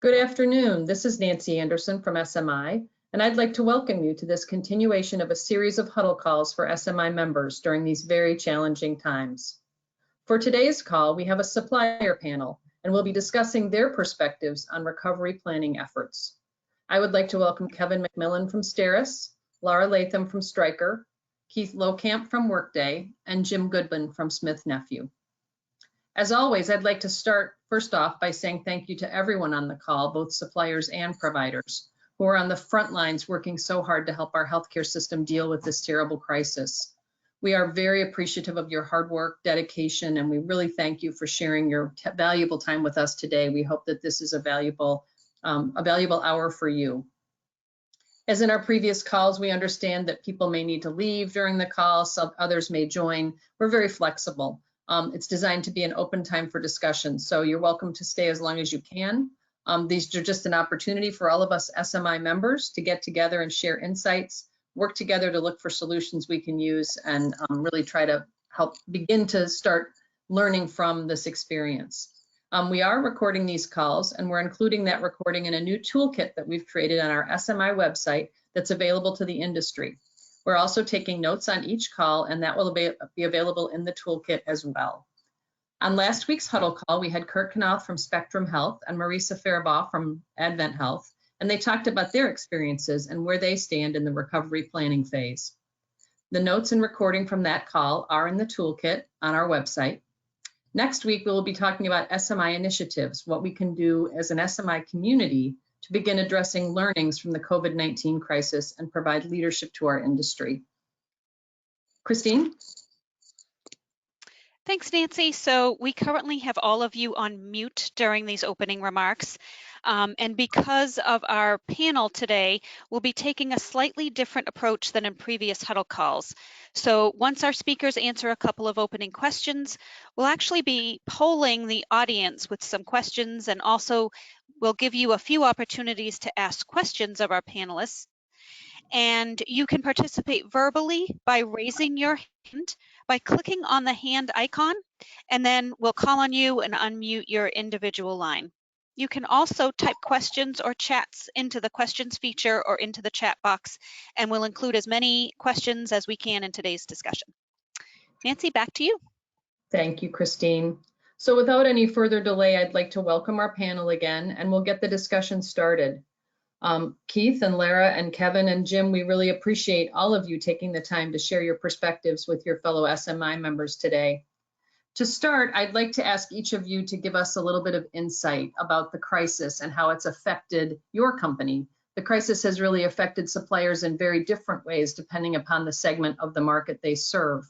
Good afternoon. This is Nancy Anderson from SMI, and I'd like to welcome you to this continuation of a series of huddle calls for SMI members during these very challenging times. For today's call, we have a supplier panel, and we'll be discussing their perspectives on recovery planning efforts. I would like to welcome Kevin McMillen from STERIS, Lara Latham from Stryker, Keith Lohkamp from Workday, and Jim Goodman from Smith Nephew. As always, I'd like to start first off by saying thank you to everyone on the call, both suppliers and providers, who are on the front lines working so hard to help our healthcare system deal with this terrible crisis. We are very appreciative of your hard work, dedication, and we really thank you for sharing your valuable time with us today. We hope that this is a valuable hour for you. As in our previous calls, we understand that people may need to leave during the call, so others may join. We're very flexible. It's designed to be an open time for discussion, so you're welcome to stay as long as you can. These are just an opportunity for all of us SMI members to get together and share insights, work together to look for solutions we can use, and really try to help begin to start learning from this experience. We are recording these calls, and we're including that recording in a new toolkit that we've created on our SMI website that's available to the industry. We're also taking notes on each call, and that will be available in the toolkit as well. On last week's huddle call, we had Kurt Knauth from Spectrum Health and Marisa Faribaugh from Advent Health, and they talked about their experiences and where they stand in the recovery planning phase. The notes and recording from that call are in the toolkit on our website. Next week, we will be talking about SMI initiatives, what we can do as an SMI community to begin addressing learnings from the COVID-19 crisis and provide leadership to our industry. Christine? Thanks, Nancy. So we currently have all of you on mute during these opening remarks. And because of our panel today, we'll be taking a slightly different approach than in previous huddle calls. So once our speakers answer a couple of opening questions, we'll actually be polling the audience with some questions, and also we'll give you a few opportunities to ask questions of our panelists. And you can participate verbally by raising your hand, by clicking on the hand icon, and then we'll call on you and unmute your individual line. You can also type questions or chats into the questions feature or into the chat box, and we'll include as many questions as we can in today's discussion. Nancy, back to you. Thank you, Christine. So without any further delay, I'd like to welcome our panel again, and we'll get the discussion started. Keith and Lara and Kevin and Jim, we really appreciate all of you taking the time to share your perspectives with your fellow SMI members today. To start, I'd like to ask each of you to give us a little bit of insight about the crisis and how it's affected your company. The crisis has really affected suppliers in very different ways depending upon the segment of the market they serve.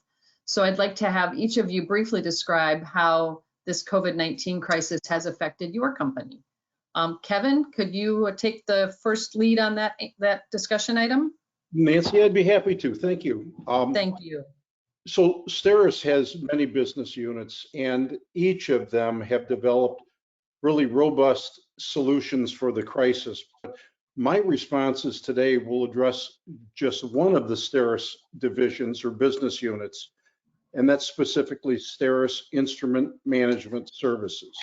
So I'd like to have each of you briefly describe how this COVID-19 crisis has affected your company. Kevin, could you take the first lead on that discussion item? Nancy, I'd be happy to. Thank you. Thank you. So STERIS has many business units, and each of them have developed really robust solutions for the crisis. My responses today will address just one of the STERIS divisions or business units, and that's specifically STERIS Instrument Management Services.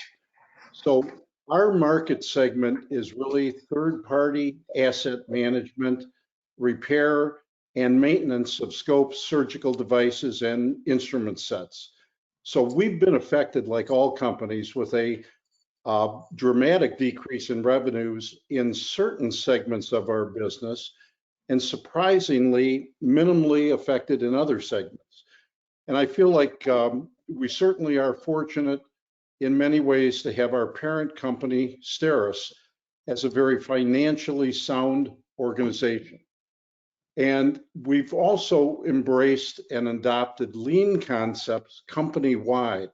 So our market segment is really third-party asset management, repair, and maintenance of scopes, surgical devices, and instrument sets. So we've been affected, like all companies, with a dramatic decrease in revenues in certain segments of our business, and surprisingly, minimally affected in other segments. And I feel like we certainly are fortunate in many ways to have our parent company, STERIS, as a very financially sound organization. And we've also embraced and adopted lean concepts company-wide.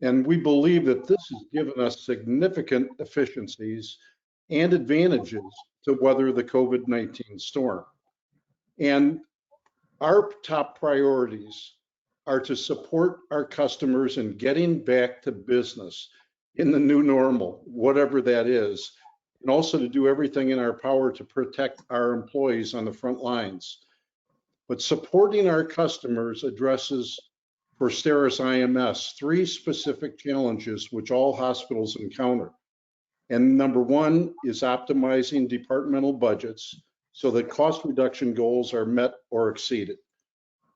And we believe that this has given us significant efficiencies and advantages to weather the COVID-19 storm. And our top priorities are to support our customers in getting back to business in the new normal, whatever that is, and also to do everything in our power to protect our employees on the front lines. But supporting our customers addresses, for STERIS IMS, 3 specific challenges which all hospitals encounter. And number one is optimizing departmental budgets so that cost reduction goals are met or exceeded.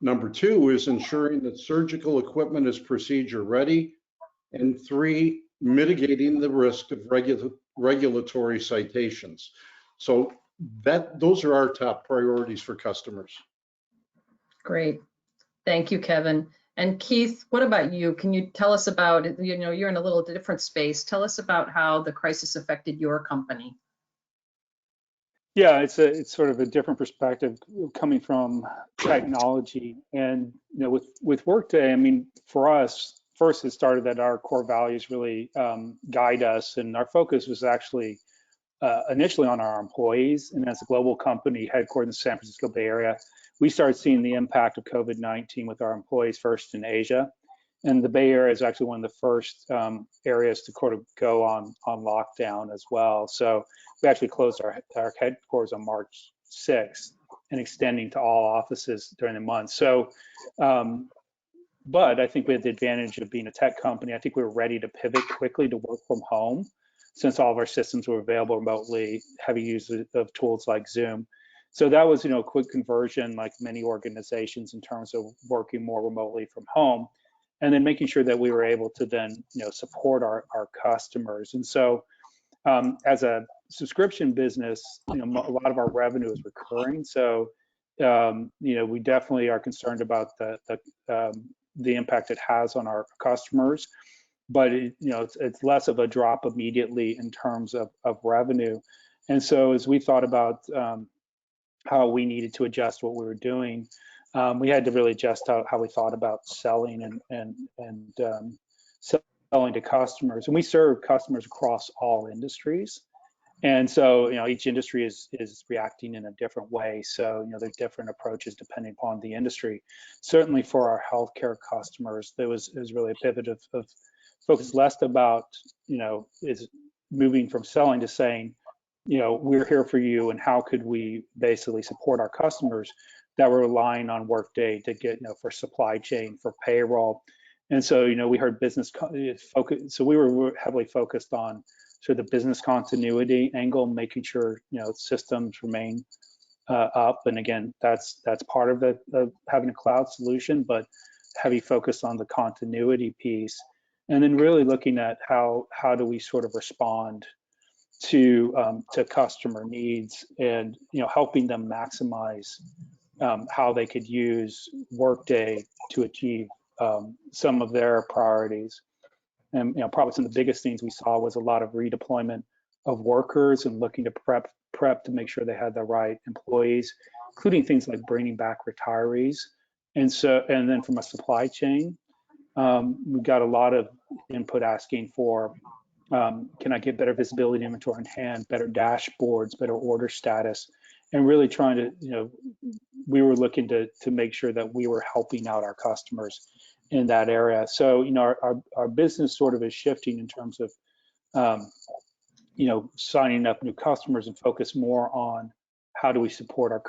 Number two is ensuring that surgical equipment is procedure ready. And three, mitigating the risk of regulatory citations. So those are our top priorities for customers. Great. Thank you, Kevin. And Keith, what about you? Can you tell us about, you're in a little different space. Tell us about how the crisis affected your company. Yeah, it's sort of a different perspective coming from technology. And with Workday, I mean, for us, first it started that our core values really guide us, and our focus was actually initially on our employees. And as a global company headquartered in the San Francisco Bay Area, we started seeing the impact of COVID-19 with our employees first in Asia. And the Bay Area is actually one of the first areas to sort of go on lockdown as well. So we actually closed our headquarters on March 6th and extending to all offices during the month. So, but I think we had the advantage of being a tech company. I think we were ready to pivot quickly to work from home since all of our systems were available remotely, heavy use of tools like Zoom. So that was, a quick conversion like many organizations in terms of working more remotely from home. And then making sure that we were able to then, support our customers. And so, as a subscription business, a lot of our revenue is recurring. So, we definitely are concerned about the impact it has on our customers. But it's less of a drop immediately in terms of revenue. And so, as we thought about how we needed to adjust what we were doing, we had to really adjust how we thought about selling and selling to customers. And we serve customers across all industries. And so, each industry is reacting in a different way. So, there's different approaches depending upon the industry. Certainly for our healthcare customers, there was really a pivot of focus less about, is moving from selling to saying, we're here for you, and how could we basically support our customers that were relying on Workday to get, for supply chain, for payroll. And so, we heard business focus. So we were heavily focused on sort of the business continuity angle, making sure, systems remain up. And again, that's part of having a cloud solution, but heavy focus on the continuity piece. And then really looking at how do we sort of respond to customer needs, and helping them maximize how they could use Workday to achieve some of their priorities. And probably some of the biggest things we saw was a lot of redeployment of workers and looking to prep to make sure they had the right employees, including things like bringing back retirees. And then from a supply chain, we got a lot of input asking for, can I get better visibility, inventory in hand, better dashboards, better order status, and really trying to, we were looking to make sure that we were helping out our customers in that area. So, our business sort of is shifting in terms of, signing up new customers and focus more on how do we support our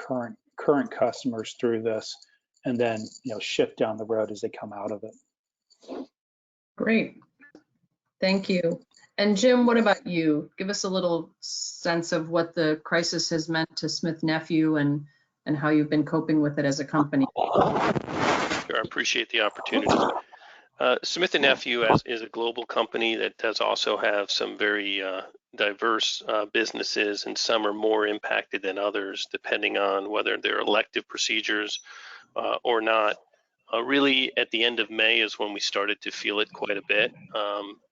current customers through this, and then, shift down the road as they come out of it. Great. Thank you. And Jim, what about you? Give us a little sense of what the crisis has meant to Smith Nephew and how you've been coping with it as a company. Sure, I appreciate the opportunity. Smith Nephew is a global company that does also have some very diverse businesses, and some are more impacted than others, depending on whether they're elective procedures or not. Really, at the end of May is when we started to feel it quite a bit.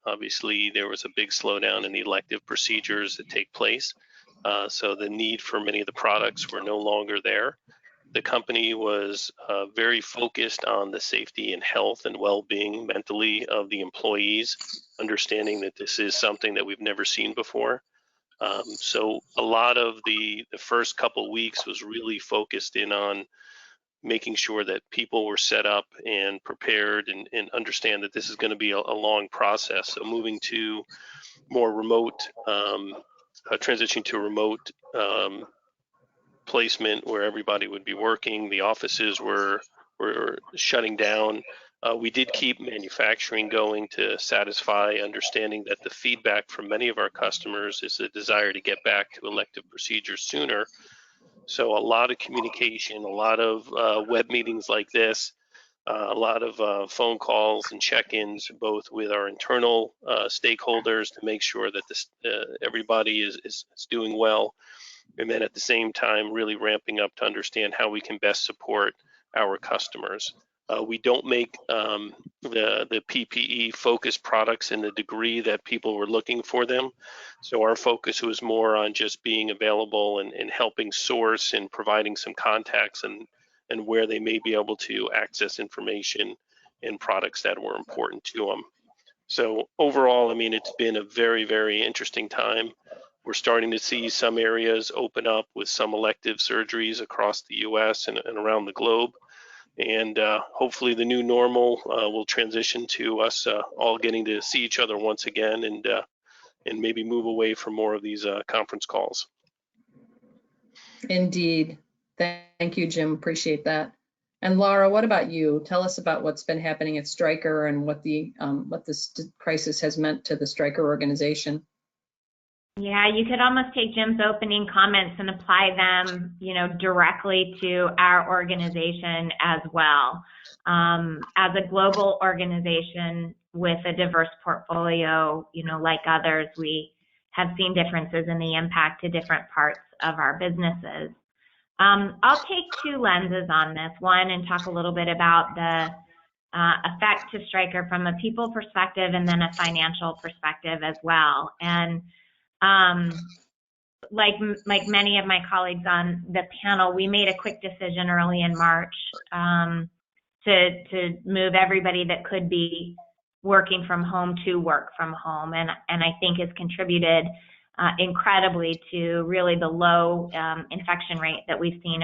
Obviously, there was a big slowdown in the elective procedures that take place. So the need for many of the products were no longer there. The company was very focused on the safety and health and well-being mentally of the employees, understanding that this is something that we've never seen before. So a lot of the first couple weeks was really focused in on making sure that people were set up and prepared and understand that this is going to be a long process. So moving to more remote, transitioning to remote placement where everybody would be working. The offices were shutting down We did keep manufacturing going to satisfy understanding that the feedback from many of our customers is the desire to get back to elective procedures sooner. So a lot of communication, a lot of web meetings like this, a lot of phone calls and check-ins, both with our internal stakeholders to make sure that everybody is doing well, and then at the same time really ramping up to understand how we can best support our customers. We don't make the PPE focused products in the degree that people were looking for them. So our focus was more on just being available and helping source and providing some contacts and where they may be able to access information and products that were important to them. So overall, I mean, it's been a very, very interesting time. We're starting to see some areas open up with some elective surgeries across the US and around the globe. And hopefully the new normal will transition to us all getting to see each other once again and maybe move away from more of these conference calls. Indeed. Thank you, Jim. Appreciate that. And Lara, what about you? Tell us about what's been happening at Stryker and what this crisis has meant to the Stryker organization. Yeah, you could almost take Jim's opening comments and apply them, directly to our organization as well. As a global organization with a diverse portfolio, like others, we have seen differences in the impact to different parts of our businesses. I'll take two lenses on this. One, and talk a little bit about the effect to Stryker from a people perspective, and then a financial perspective as well. And like many of my colleagues on the panel, we made a quick decision early in March to move everybody that could be working from home to work from home, and I think has contributed incredibly to really the low infection rate that we've seen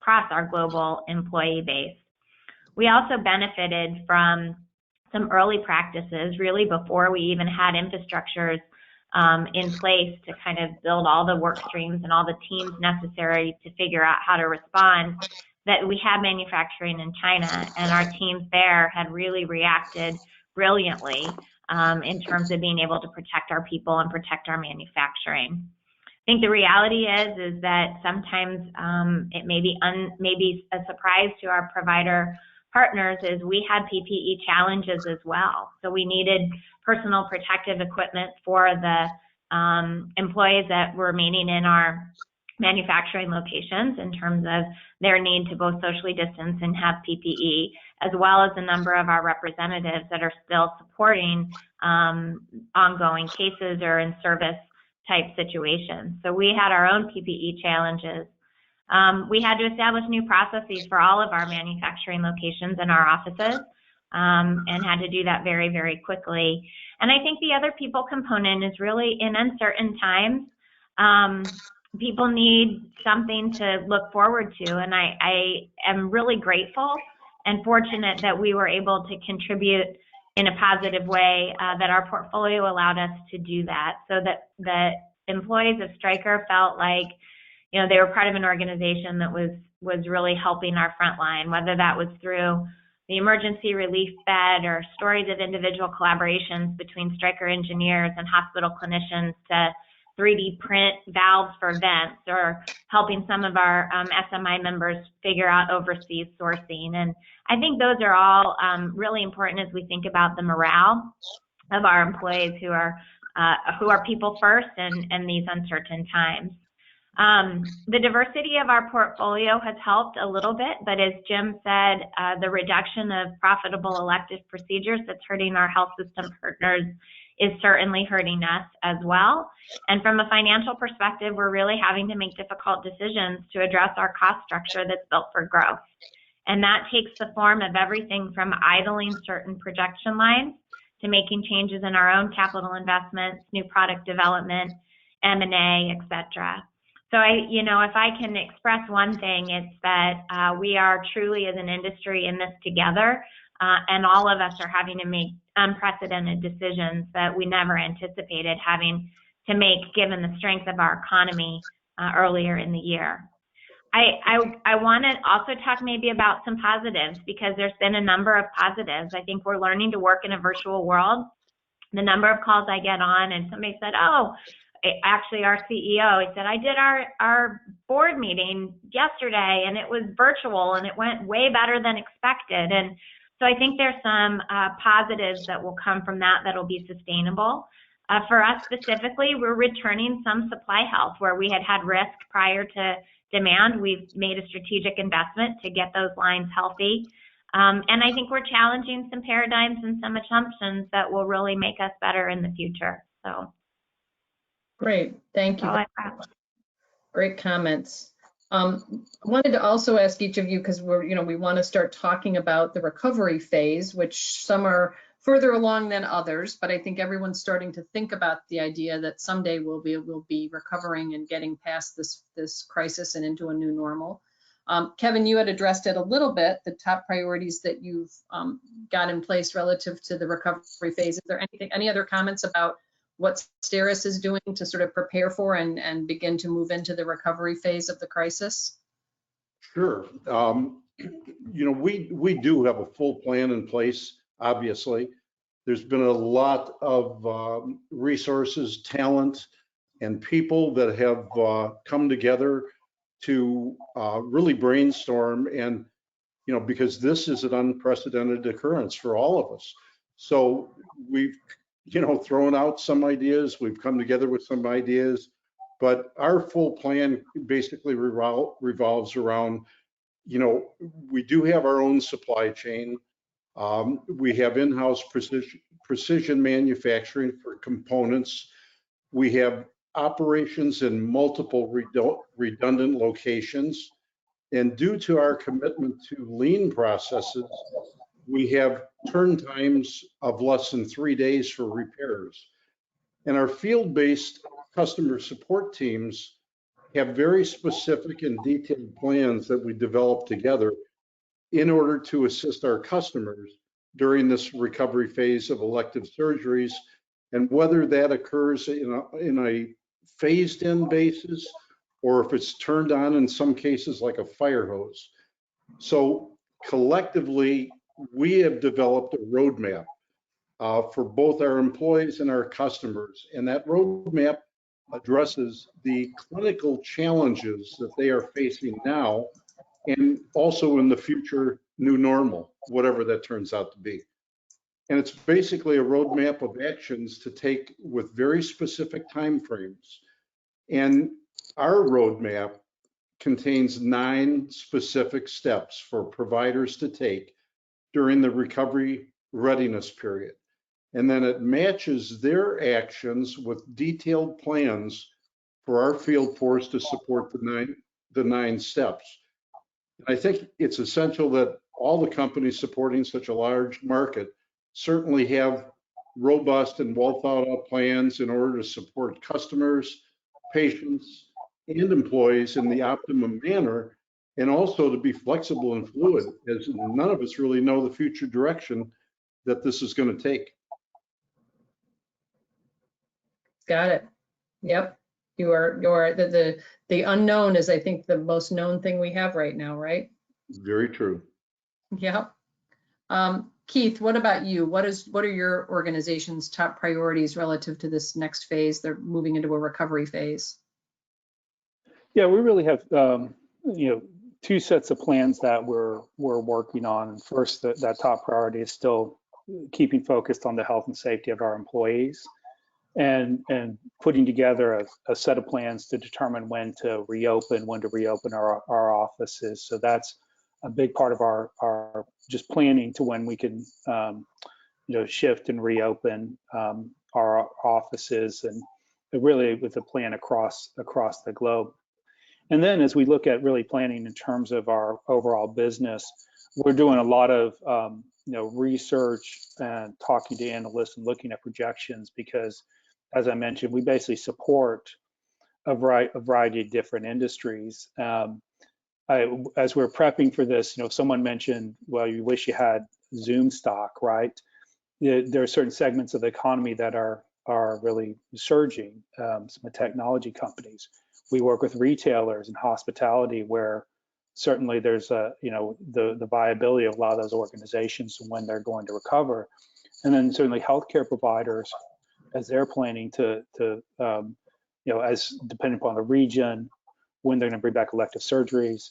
across our global employee base. We also benefited from some early practices really before we even had infrastructures in place to kind of build all the work streams and all the teams necessary to figure out how to respond, that we had manufacturing in China, and our teams there had really reacted brilliantly in terms of being able to protect our people and protect our manufacturing. I think the reality is that sometimes it may be a surprise to our provider partners is we had PPE challenges as well. So we needed personal protective equipment for the employees that were remaining in our manufacturing locations in terms of their need to both socially distance and have PPE, as well as a number of our representatives that are still supporting ongoing cases or in service type situations. So we had our own PPE challenges. We had to establish new processes for all of our manufacturing locations and our offices, and had to do that very, very quickly. And I think the other people component is really in uncertain times. People need something to look forward to, and I am really grateful and fortunate that we were able to contribute in a positive way, that our portfolio allowed us to do that, so that the employees of Stryker felt like they were part of an organization that was really helping our front line, whether that was through the emergency relief bed or stories of individual collaborations between Stryker engineers and hospital clinicians to 3D print valves for vents, or helping some of our SMI members figure out overseas sourcing. And I think those are all really important as we think about the morale of our employees who are people first in these uncertain times. The diversity of our portfolio has helped a little bit, but as Jim said, the reduction of profitable elective procedures that's hurting our health system partners is certainly hurting us as well. And from a financial perspective, we're really having to make difficult decisions to address our cost structure that's built for growth. And that takes the form of everything from idling certain production lines to making changes in our own capital investments, new product development, M&A, et cetera. So if I can express one thing, it's that we are truly as an industry in this together, and all of us are having to make unprecedented decisions that we never anticipated having to make given the strength of our economy earlier in the year. I want to also talk maybe about some positives, because there's been a number of positives. I think we're learning to work in a virtual world. The number of calls I get on, and somebody said, oh, actually our CEO, he said, I did our board meeting yesterday and it was virtual and it went way better than expected. And so I think there's some positives that will come from that that'll be sustainable. For us specifically, we're returning some supply health where we had risk prior to demand. We've made a strategic investment to get those lines healthy. And I think we're challenging some paradigms and some assumptions that will really make us better in the future. So great, thank you. Great comments. I wanted to also ask each of you, because we want to start talking about the recovery phase, which some are further along than others, but I think everyone's starting to think about the idea that someday we'll be recovering and getting past this crisis and into a new normal. Kevin, you had addressed it a little bit, the top priorities that you've got in place relative to the recovery phase. Is there any other comments about what STERIS is doing to sort of prepare for and begin to move into the recovery phase of the crisis? Sure. We do have a full plan in place, obviously. There's been a lot of resources, talent, and people that have come together to really brainstorm, and because this is an unprecedented occurrence for all of us. So we've thrown out some ideas, we've come together with some ideas, but our full plan basically revolves around, we do have our own supply chain. We have in-house precision manufacturing for components. We have operations in multiple redundant locations. And due to our commitment to lean processes, we have turn times of less than 3 days for repairs. And our field-based customer support teams have very specific and detailed plans that we develop together in order to assist our customers during this recovery phase of elective surgeries, and whether that occurs in a phased-in basis or if it's turned on in some cases like a fire hose. So collectively, we have developed a roadmap for both our employees and our customers, and that roadmap addresses the clinical challenges that they are facing now and also in the future new normal, whatever that turns out to be. And it's basically a roadmap of actions to take with very specific timeframes. And our roadmap contains 9 specific steps for providers to take during the recovery readiness period. And then it matches their actions with detailed plans for our field force to support the 9 steps. I think it's essential that all the companies supporting such a large market certainly have robust and well thought out plans in order to support customers, patients, and employees in the optimum manner, and also to be flexible and fluid, as none of us really know the future direction that this is going to take. Got it. Yep. The unknown is, I think, the most known thing we have right now, right? Very true. Yep. Keith, what about you? What are your organization's top priorities relative to this next phase? They're moving into a recovery phase. Yeah, we really have 2 sets of plans that we're working on. First, that top priority is still keeping focused on the health and safety of our employees, and putting together a set of plans to determine when to reopen our offices. So that's a big part of our just planning to when we can shift and reopen our offices, and really with a plan across the globe. And then as we look at really planning in terms of our overall business, we're doing a lot of research and talking to analysts and looking at projections, because as I mentioned, we basically support a variety of different industries. As we're prepping for this, someone mentioned, well, you wish you had Zoom stock, right? There are certain segments of the economy that are really surging, some technology companies. We work with retailers and hospitality, where certainly there's a, the viability of a lot of those organizations and when they're going to recover. And then certainly healthcare providers, as they're planning to as depending upon the region, when they're going to bring back elective surgeries,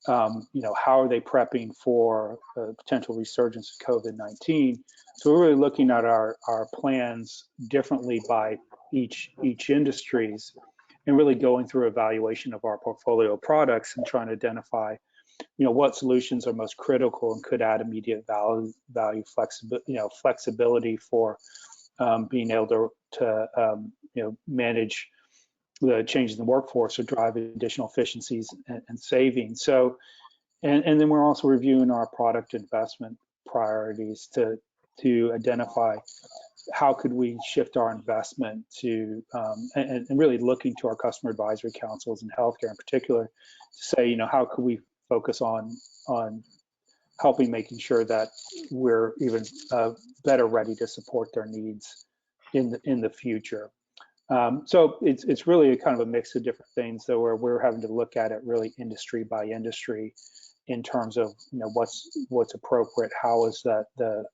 how are they prepping for a potential resurgence of COVID-19? So we're really looking at our plans differently by each industries, and really going through evaluation of our portfolio of products and trying to identify, what solutions are most critical and could add immediate value flexibility for being able to manage the changes in the workforce or drive additional efficiencies and savings. So, and then we're also reviewing our product investment priorities to identify how could we shift our investment to, and really looking to our customer advisory councils and healthcare in particular to say, how could we focus on helping making sure that we're even better ready to support their needs in the future. So it's really a kind of a mix of different things, though, where we're having to look at it really industry by industry in terms of what's appropriate, how is that the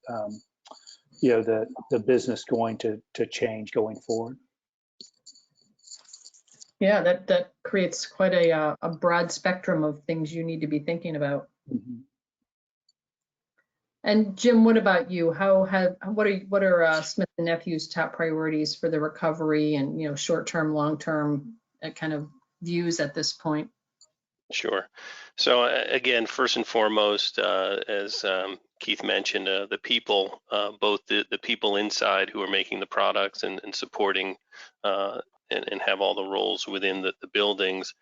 business going to change going forward. Yeah, that creates quite a broad spectrum of things you need to be thinking about. Mm-hmm. And Jim, what about you? What are Smith Nephew's top priorities for the recovery and short-term, long-term kind of views at this point? Sure. So again, first and foremost, as Keith mentioned, the people, both the people inside who are making the products and supporting and have all the roles within the buildings,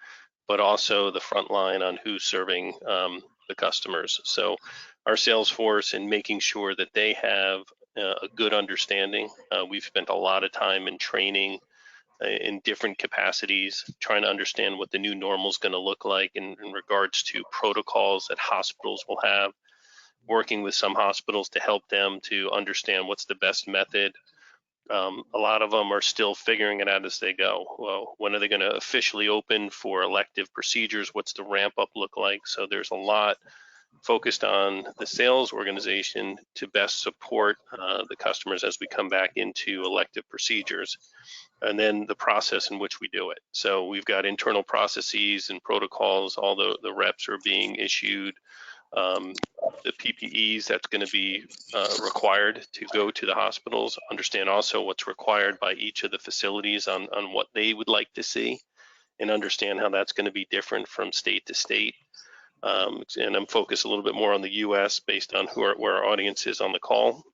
but also the front line on who's serving the customers. So our sales force and making sure that they have a good understanding. We've spent a lot of time in training in different capacities, trying to understand what the new normal is going to look like in regards to protocols that hospitals will have, working with some hospitals to help them to understand what's the best method. A lot of them are still figuring it out as they go. Well, when are they going to officially open for elective procedures? What's the ramp up look like? So there's a lot focused on the sales organization to best support the customers as we come back into elective procedures, and then the process in which we do it. So we've got internal processes and protocols. All the reps are being issued the PPEs that's going to be required to go to the hospitals, understand also what's required by each of the facilities on what they would like to see, and understand how that's going to be different from state to state. And I'm focused a little bit more on the US based on where our audience is on the call.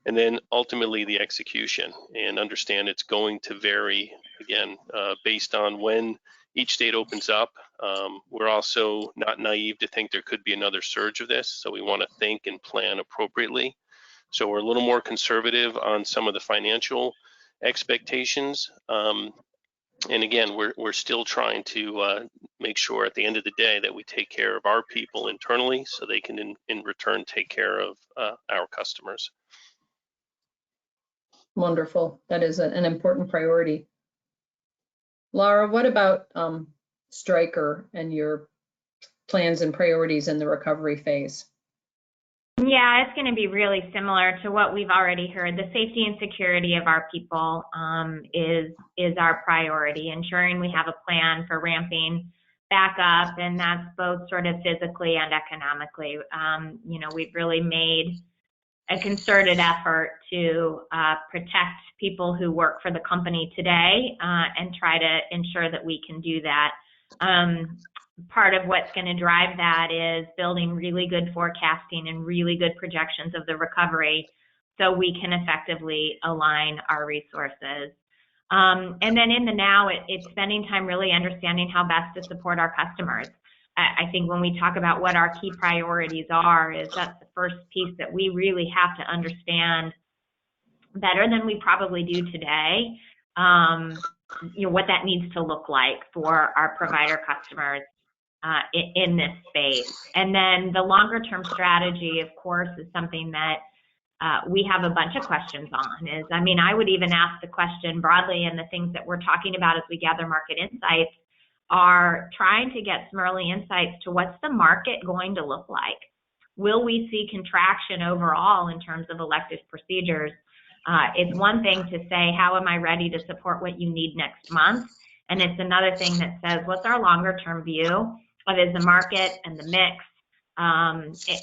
And then ultimately the execution, and understand it's going to vary, again, based on when each state opens up. We're also not naive to think there could be another surge of this, so we want to think and plan appropriately. So we're a little more conservative on some of the financial expectations. And again, we're still trying to make sure at the end of the day that we take care of our people internally so they can in return take care of our customers. Wonderful. That is an important priority. Lara, what about Stryker and your plans and priorities in the recovery phase? Yeah, it's going to be really similar to what we've already heard. The safety and security of our people is our priority, ensuring we have a plan for ramping back up, and that's both sort of physically and economically. We've really made a concerted effort to protect people who work for the company today and try to ensure that we can do that. Part of what's going to drive that is building really good forecasting and really good projections of the recovery so we can effectively align our resources. And then in the now, it's spending time really understanding how best to support our customers. I think when we talk about what our key priorities are, is that's the first piece that we really have to understand better than we probably do today, what that needs to look like for our provider customers in this space. And then the longer term strategy, of course, is something that we have a bunch of questions on. I would even ask the question broadly, and the things that we're talking about as we gather market insights, are trying to get some early insights to what's the market going to look like. Will we see contraction overall in terms of elective procedures? It's one thing to say, how am I ready to support what you need next month? And it's another thing that says, what's our longer term view of is the market and the mix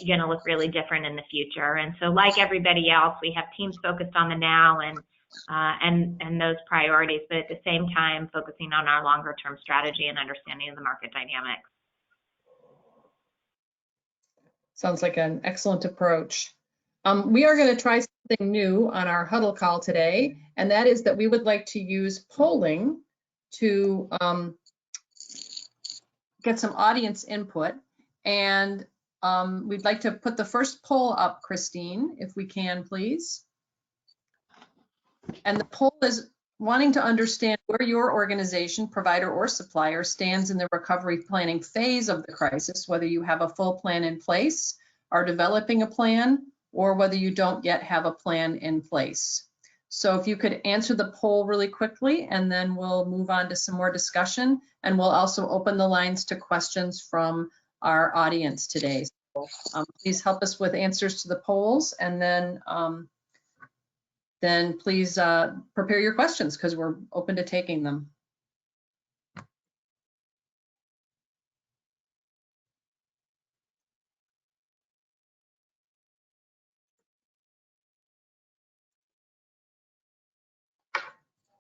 going to look really different in the future? And so like everybody else, we have teams focused on the now and those priorities, but at the same time, focusing on our longer term strategy and understanding of the market dynamics. Sounds like an excellent approach. We are going to try something new on our huddle call today, and that is that we would like to use polling to get some audience input. And we'd like to put the first poll up, Christine, if we can, please. And the poll is wanting to understand where your organization, provider or supplier, stands in the recovery planning phase of the crisis, whether you have a full plan in place, are developing a plan, or whether you don't yet have a plan in place. So if you could answer the poll really quickly, and then we'll move on to some more discussion, and we'll also open the lines to questions from our audience today. So please help us with answers to the polls, and then please prepare your questions, because we're open to taking them.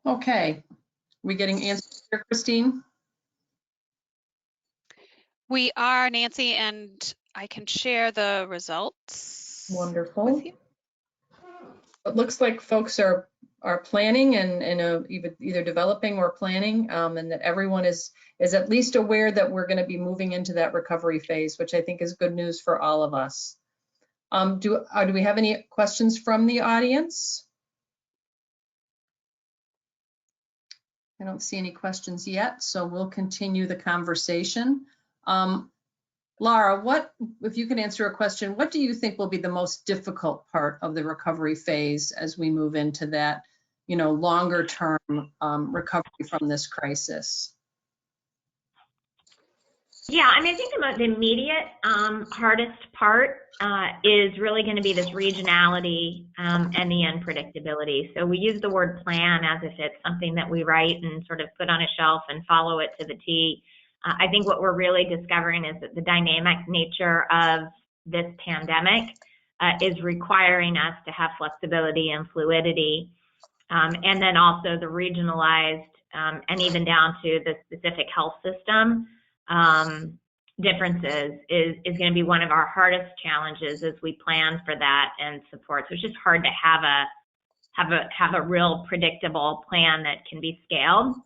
Okay, we getting answers here, Christine? We are, Nancy, and I can share the results. Wonderful. With you. It looks like folks are planning and either developing or planning, and that everyone is at least aware that we're going to be moving into that recovery phase, which I think is good news for all of us. Do we have any questions from the audience? I don't see any questions yet, so we'll continue the conversation. Lara, if you can answer a question, what do you think will be the most difficult part of the recovery phase as we move into that, longer term recovery from this crisis? Yeah, I mean, I think the most immediate hardest part is really going to be this regionality and the unpredictability. So we use the word plan as if it's something that we write and sort of put on a shelf and follow it to the T. I think what we're really discovering is that the dynamic nature of this pandemic is requiring us to have flexibility and fluidity. And then also the regionalized and even down to the specific health system differences is going to be one of our hardest challenges as we plan for that and support. So it's just hard to have a real predictable plan that can be scaled.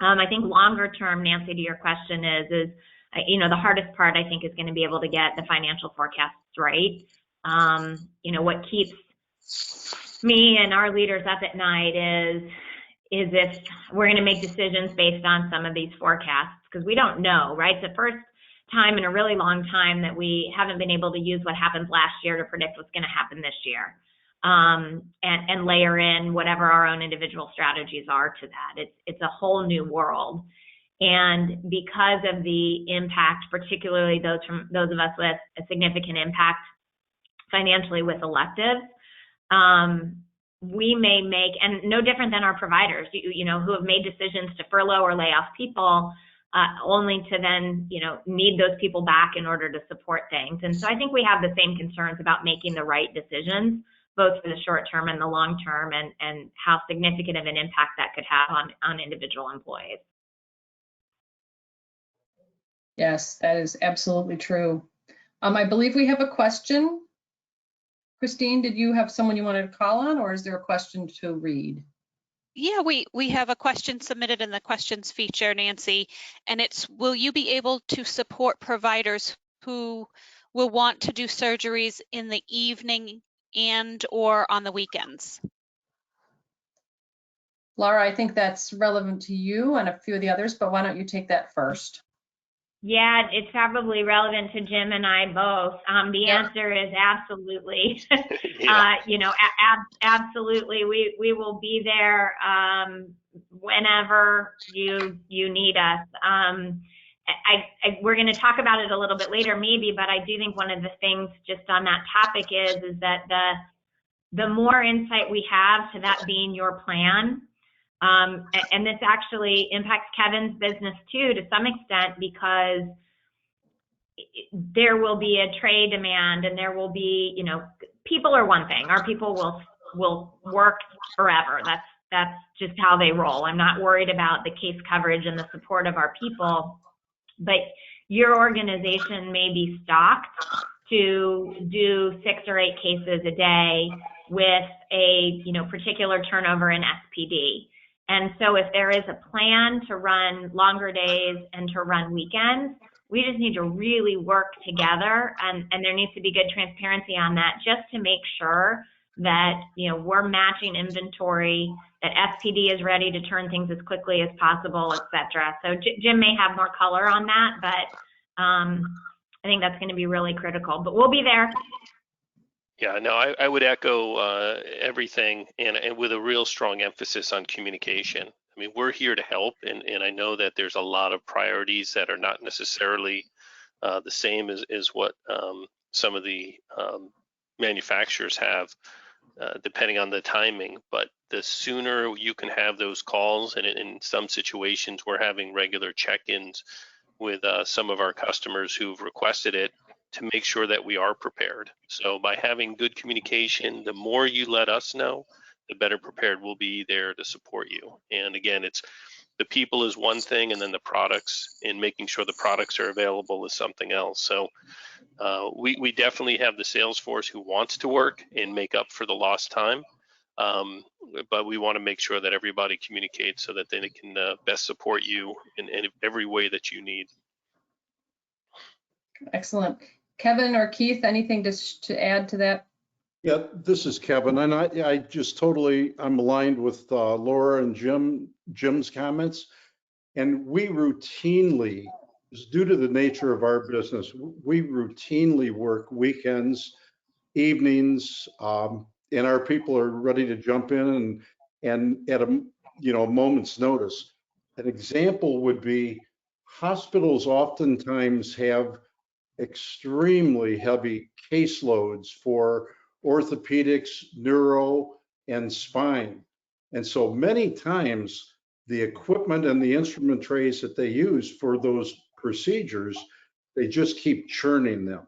I think longer term, Nancy, to your question is the hardest part I think is going to be able to get the financial forecasts right. What keeps me and our leaders up at night is if we're going to make decisions based on some of these forecasts, because we don't know, right? It's the first time in a really long time that we haven't been able to use what happened last year to predict what's going to happen this year. And layer in whatever our own individual strategies are to that. It's a whole new world. And because of the impact, particularly those of us with a significant impact financially with electives, we may make, and no different than our providers, who have made decisions to furlough or lay off people, only to then, need those people back in order to support things. And so I think we have the same concerns about making the right decisions, both for the short term and the long term, and how significant of an impact that could have on individual employees. Yes, that is absolutely true. I believe we have a question. Christine, did you have someone you wanted to call on, or is there a question to read? Yeah, we have a question submitted in the questions feature, Nancy, and it's, will you be able to support providers who will want to do surgeries in the evening and or on the weekends? Lara, I think that's relevant to you and a few of the others, but why don't you take that first? Yeah, it's probably relevant to Jim and I both. The answer is absolutely. Yeah. Absolutely. We will be there whenever you need us. We're going to talk about it a little bit later, maybe, but I do think one of the things just on that topic is that the more insight we have to that being your plan, and this actually impacts Kevin's business too, to some extent, because there will be a trade demand, and there will be, you know, people are one thing. Our people will work forever. That's just how they roll. I'm not worried about the case coverage and the support of our people, but your organization may be stocked to do 6 or 8 cases a day with a, you know, particular turnover in SPD. And so if there is a plan to run longer days and to run weekends, we just need to really work together, and there needs to be good transparency on that, just to make sure that, you know, we're matching inventory, that SPD is ready to turn things as quickly as possible, et cetera. So Jim may have more color on that, but I think that's going to be really critical, but we'll be there. Yeah, no, I would echo everything, and with a real strong emphasis on communication. I mean, we're here to help, and I know that there's a lot of priorities that are not necessarily the same as what some of the manufacturers have, depending on the timing. But the sooner you can have those calls, and in some situations we're having regular check-ins with some of our customers who've requested it, to make sure that we are prepared. So by having good communication, the more you let us know, the better prepared we'll be there to support you. And again, it's the people is one thing, and then the products, and making sure the products are available is something else. So we definitely have the sales force who wants to work and make up for the lost time. But we want to make sure that everybody communicates so that they can best support you in every way that you need. Excellent. Kevin or Keith, anything to add to that? Yeah, this is Kevin, and I just totally, I'm aligned with Laura and Jim's comments. And we routinely, due to the nature of our business, we routinely work weekends, evenings, and our people are ready to jump in and at a moment's notice. An example would be hospitals oftentimes have extremely heavy caseloads for orthopedics, neuro, and spine. And so many times the equipment and the instrument trays that they use for those procedures, they just keep churning them.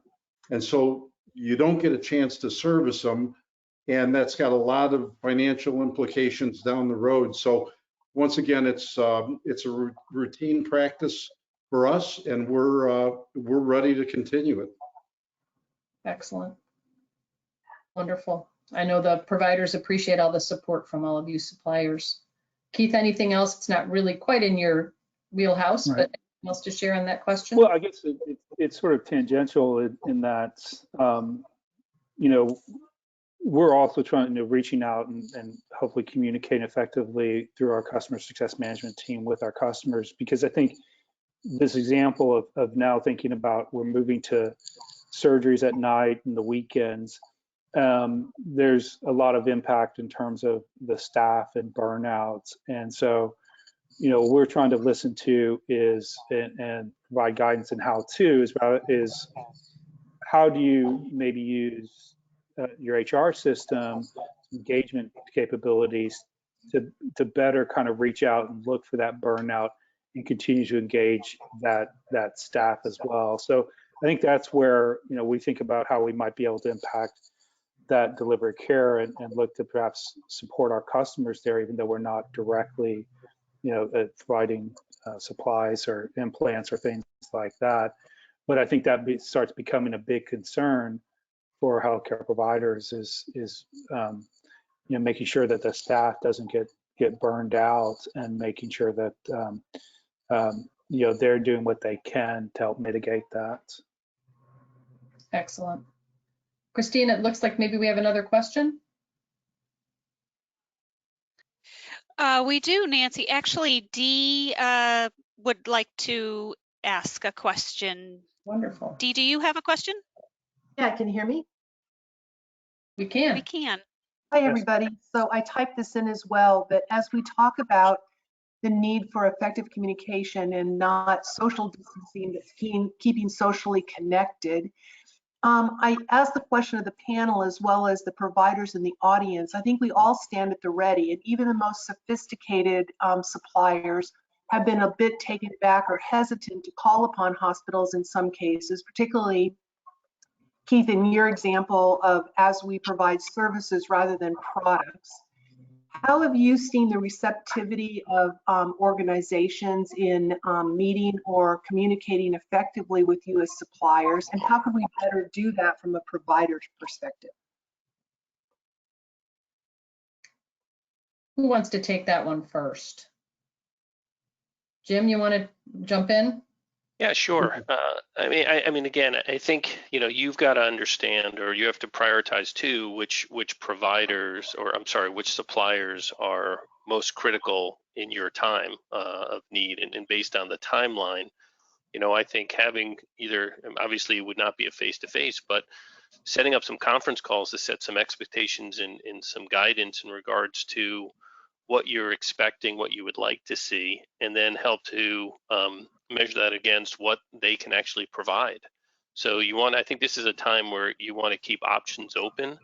And so you don't get a chance to service them, and that's got a lot of financial implications down the road. So once again, it's a routine practice for us, and we're ready to continue it. Excellent. Wonderful. I know the providers appreciate all the support from all of you suppliers. Keith, anything else? It's not really quite in your wheelhouse, right, but anything else to share on that question? Well, I guess it's sort of tangential in that, we're also trying to reaching out and hopefully communicating effectively through our customer success management team with our customers, because I think this example of now thinking about we're moving to surgeries at night and the weekends, there's a lot of impact in terms of the staff and burnouts. And so, what we're trying to listen to is and provide guidance and how to is how do you maybe use your HR system, engagement capabilities to better kind of reach out and look for that burnout and continue to engage that staff as well. So I think that's where we think about how we might be able to impact that delivery care and look to perhaps support our customers there, even though we're not directly providing supplies or implants or things like that. But I think that starts becoming a big concern for healthcare providers is making sure that the staff doesn't get burned out, and making sure that they're doing what they can to help mitigate that. Excellent. Christine, it looks like maybe we have another question. We do, Nancy. Actually, Dee would like to ask a question. Wonderful. Dee, do you have a question? Yeah, can you hear me? We can. We can. Hi, everybody. So I typed this in as well, but as we talk about the need for effective communication and not social distancing, but keeping socially connected. I asked the question of the panel as well as the providers in the audience. I think we all stand at the ready, and even the most sophisticated suppliers have been a bit taken back or hesitant to call upon hospitals in some cases, particularly, Keith, in your example of as we provide services rather than products. How have you seen the receptivity of organizations in meeting or communicating effectively with you as suppliers, and how can we better do that from a provider's perspective? Who wants to take that one first? Jim, you want to jump in? Yeah, sure. I mean, again, I think, you've got to understand, or you have to prioritize too, which providers, or I'm sorry, which suppliers are most critical in your time of need, and based on the timeline, I think having either, obviously it would not be a face-to-face, but setting up some conference calls to set some expectations and some guidance in regards to what you're expecting, what you would like to see, and then help to measure that against what they can actually provide. So I think this is a time where you want to keep options open.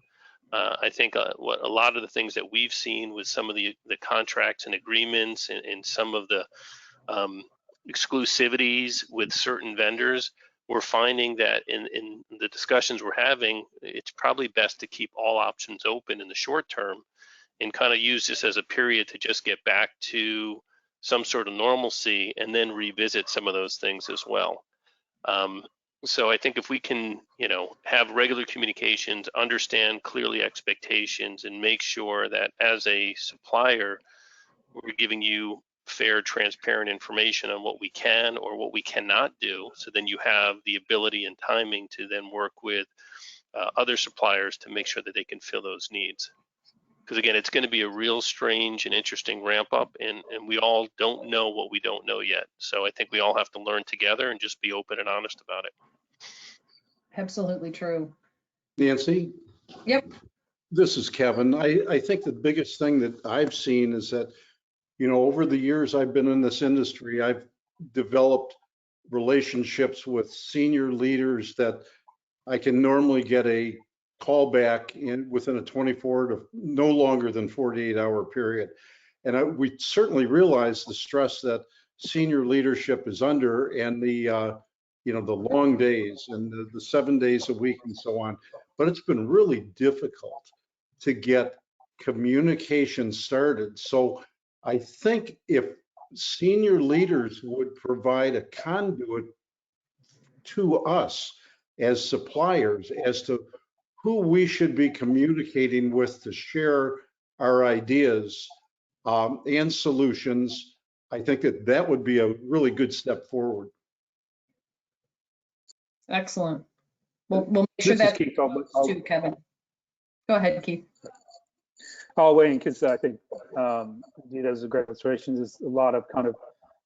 I think what a lot of the things that we've seen with some of the contracts and agreements and some of the exclusivities with certain vendors, we're finding that in the discussions we're having, it's probably best to keep all options open in the short term and kind of use this as a period to just get back to some sort of normalcy and then revisit some of those things as well. So I think if we can, have regular communications, understand clearly expectations, and make sure that as a supplier, we're giving you fair, transparent information on what we can or what we cannot do. So then you have the ability and timing to then work with other suppliers to make sure that they can fill those needs. Because again, it's going to be a real strange and interesting ramp up, and we all don't know what we don't know yet. So I think we all have to learn together and just be open and honest about it. Absolutely true. Nancy? Yep. This is Kevin. I think the biggest thing that I've seen is that, over the years I've been in this industry, I've developed relationships with senior leaders that I can normally get a call back within a 24 to no longer than 48-hour period. And we certainly realize the stress that senior leadership is under, and the long days and the 7 days a week and so on. But it's been really difficult to get communication started. So I think if senior leaders would provide a conduit to us as suppliers as to who we should be communicating with to share our ideas and solutions, I think that would be a really good step forward. Excellent. We'll make sure that Keith, too, Kevin. Go ahead, Keith. I'll weigh in because I think he does a great illustration. There's a lot of kind of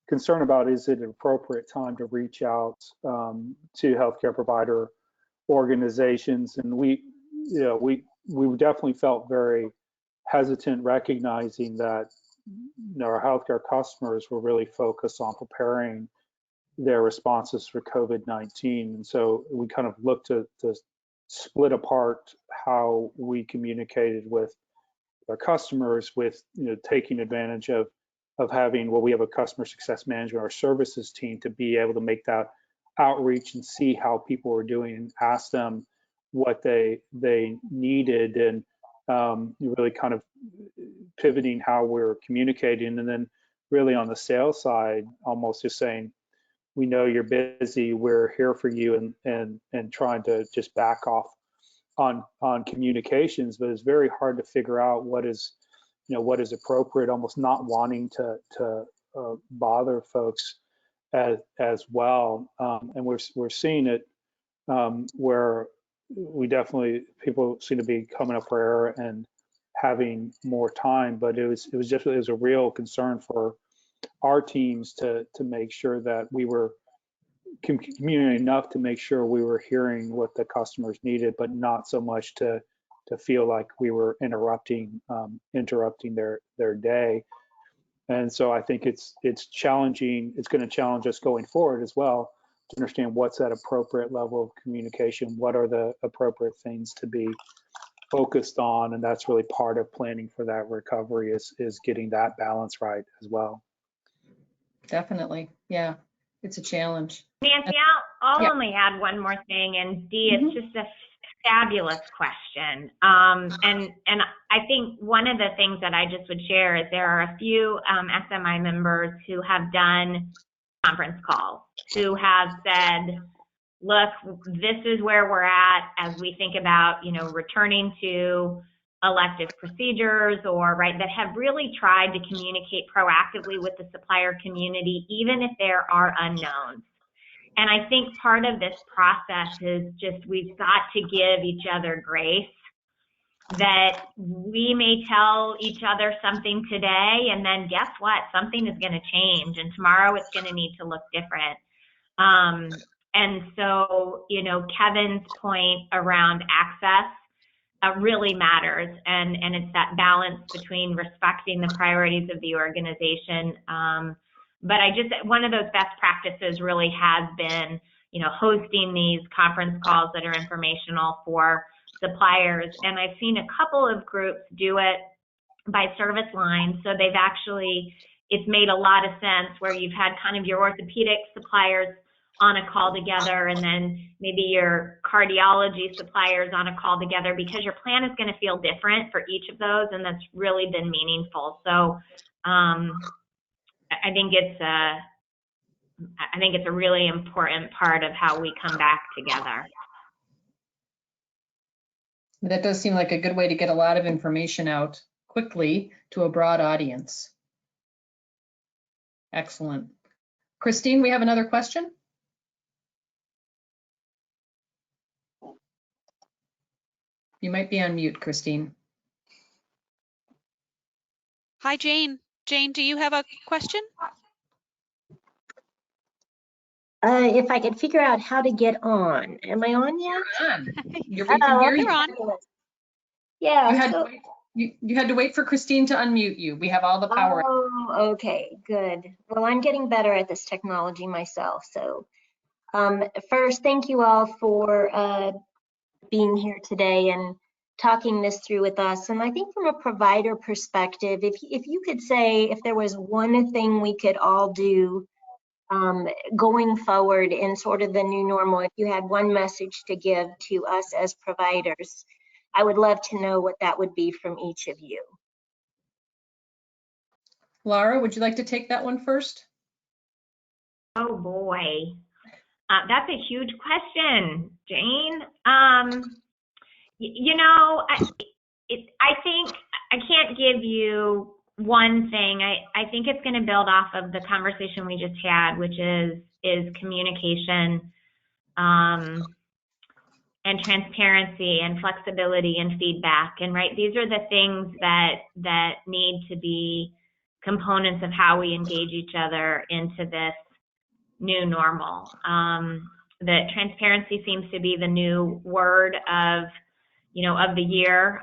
concern about, is it an appropriate time to reach out to healthcare provider organizations, and we definitely felt very hesitant, recognizing that our healthcare customers were really focused on preparing their responses for COVID-19, and so we kind of looked to split apart how we communicated with our customers, with taking advantage of having, we have a customer success manager, our services team, to be able to make that outreach and see how people were doing and ask them what they needed, and really kind of pivoting how we're communicating. And then really on the sales side, almost just saying, we know you're busy, we're here for you, and trying to just back off on communications. But it's very hard to figure out what is appropriate, almost not wanting to bother folks as well. And we're seeing it where people seem to be coming up for air and having more time, but it was a real concern for our teams to make sure that we were communicating enough to make sure we were hearing what the customers needed, but not so much to feel like we were interrupting their day. And so I think it's challenging. It's going to challenge us going forward as well to understand what's that appropriate level of communication. What are the appropriate things to be focused on? And that's really part of planning for that recovery is getting that balance right as well. Definitely. Yeah, it's a challenge. Nancy, I'll only add one more thing, and Dee, it's just a fabulous question. And I think one of the things that I just would share is there are a few SMI members who have done conference calls, who have said, look, this is where we're at as we think about, returning to elective procedures, or that have really tried to communicate proactively with the supplier community, even if there are unknowns. And I think part of this process is just we've got to give each other grace, that we may tell each other something today, and then guess what? Something is going to change, and tomorrow it's going to need to look different. And so, Kevin's point around access really matters, and it's that balance between respecting the priorities of the organization. But one of those best practices really has been, hosting these conference calls that are informational for suppliers. And I've seen a couple of groups do it by service line. So it's made a lot of sense where you've had kind of your orthopedic suppliers on a call together, and then maybe your cardiology suppliers on a call together, because your plan is going to feel different for each of those, and that's really been meaningful. So I think it's a really important part of how we come back together. That does seem like a good way to get a lot of information out quickly to a broad audience. Excellent. Christine, we have another question. You might be on mute, Christine. Hi, Jane. Jane, do you have a question? If I could figure out how to get on. Am I on yet? You're on. You're on. Yeah. You had to wait for Christine to unmute you. We have all the power. Oh, okay, good. Well, I'm getting better at this technology myself. So first, thank you all for being here today and talking this through with us. And I think from a provider perspective, if you could say, if there was one thing we could all do going forward in sort of the new normal, if you had one message to give to us as providers, I would love to know what that would be from each of you. Lara, would you like to take that one first? Oh boy, that's a huge question, Jane. I think I can't give you one thing. I think it's going to build off of the conversation we just had, which is communication, and transparency and flexibility and feedback. And these are the things that need to be components of how we engage each other into this new normal. That transparency seems to be the new word of the year.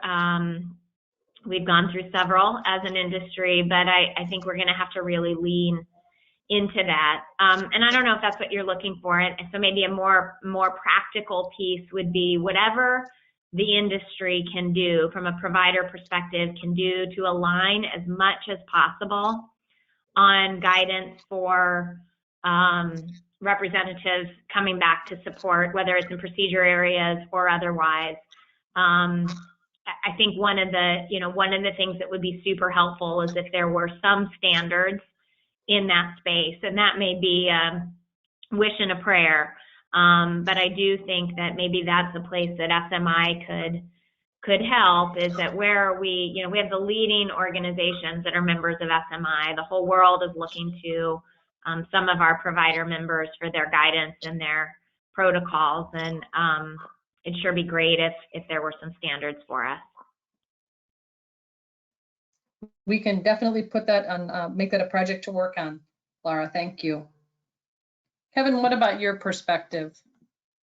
We've gone through several as an industry, but I think we're going to have to really lean into that. And I don't know if that's what you're looking for. And so maybe a more practical piece would be whatever the industry can do from a provider perspective can do to align as much as possible on guidance for representatives coming back to support, whether it's in procedure areas or otherwise. I think one of the things that would be super helpful is if there were some standards in that space, and that may be a wish and a prayer. But I do think that maybe that's a place that SMI could help, is that where we have the leading organizations that are members of SMI. The whole world is looking to some of our provider members for their guidance and their protocols, and it'd sure be great if there were some standards for us. We can definitely put that on, make that a project to work on, Lara. Thank you. Kevin, what about your perspective?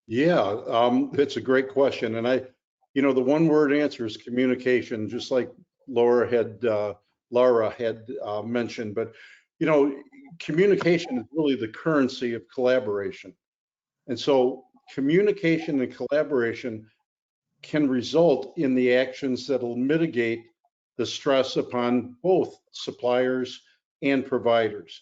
Yeah, it's a great question. And the one word answer is communication, just like Laura had Lara had mentioned, but communication is really the currency of collaboration. And so communication and collaboration can result in the actions that will mitigate the stress upon both suppliers and providers.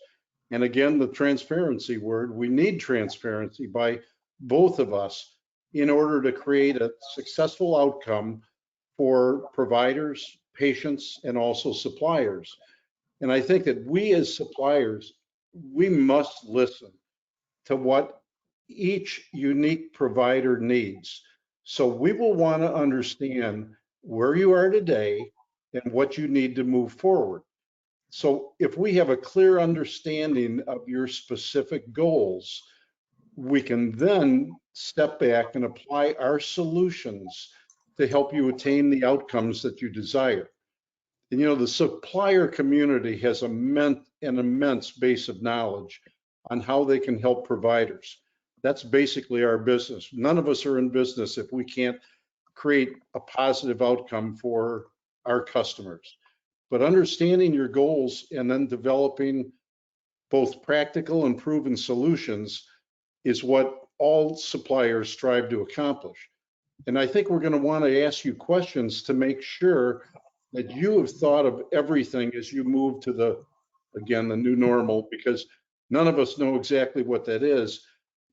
And again, the transparency word, we need transparency by both of us in order to create a successful outcome for providers, patients, and also suppliers. And I think that we as suppliers, we must listen to what each unique provider needs. So we will want to understand where you are today and what you need to move forward. So if we have a clear understanding of your specific goals, we can then step back and apply our solutions to help you attain the outcomes that you desire. And the supplier community has an immense base of knowledge on how they can help providers. That's basically our business. None of us are in business if we can't create a positive outcome for our customers. But understanding your goals and then developing both practical and proven solutions is what all suppliers strive to accomplish. And I think we're going to want to ask you questions to make sure that you have thought of everything as you move to the new normal, because none of us know exactly what that is,